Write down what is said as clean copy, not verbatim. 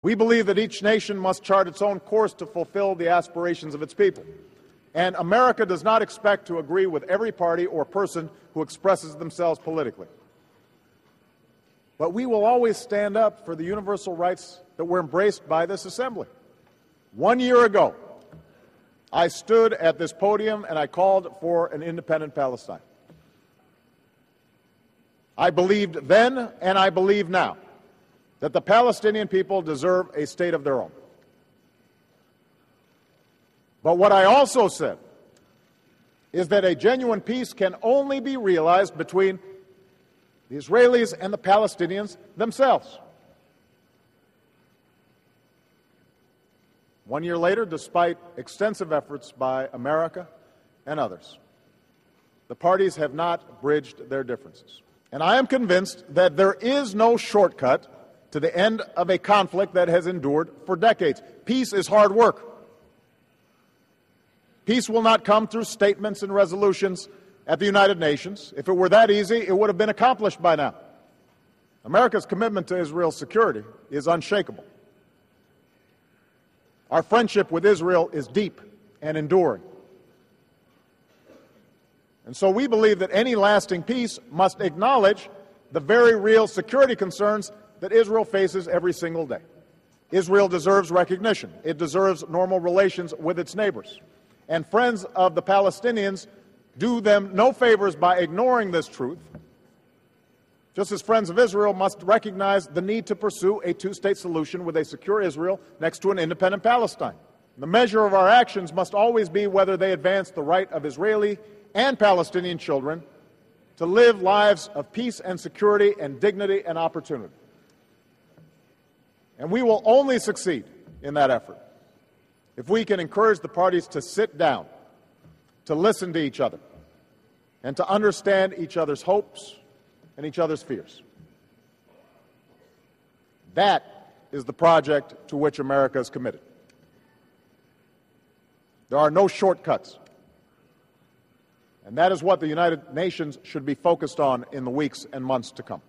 We believe that each nation must chart its own course to fulfill the aspirations of its people. And America does not expect to agree with every party or person who expresses themselves politically. But we will always stand up for the universal rights that were embraced by this assembly. 1 year ago, I stood at this podium and I called for an independent Palestine. I believed then and I believe now that the Palestinian people deserve a state of their own. But what I also said is that a genuine peace can only be realized between the Israelis and the Palestinians themselves. 1 year later, despite extensive efforts by America and others, the parties have not bridged their differences. And I am convinced that there is no shortcut to the end of a conflict that has endured for decades. Peace is hard work. Peace will not come through statements and resolutions at the United Nations. If it were that easy, it would have been accomplished by now. America's commitment to Israel's security is unshakable. Our friendship with Israel is deep and enduring. And so we believe that any lasting peace must acknowledge the very real security concerns that Israel faces every single day. Israel deserves recognition. It deserves normal relations with its neighbors. And friends of the Palestinians do them no favors by ignoring this truth, just as friends of Israel must recognize the need to pursue a two-state solution with a secure Israel next to an independent Palestine. The measure of our actions must always be whether they advance the right of Israeli and Palestinian children to live lives of peace and security and dignity and opportunity. And we will only succeed in that effort if we can encourage the parties to sit down, to listen to each other, and to understand each other's hopes and each other's fears. That is the project to which America is committed. There are no shortcuts. And that is what the United Nations should be focused on in the weeks and months to come.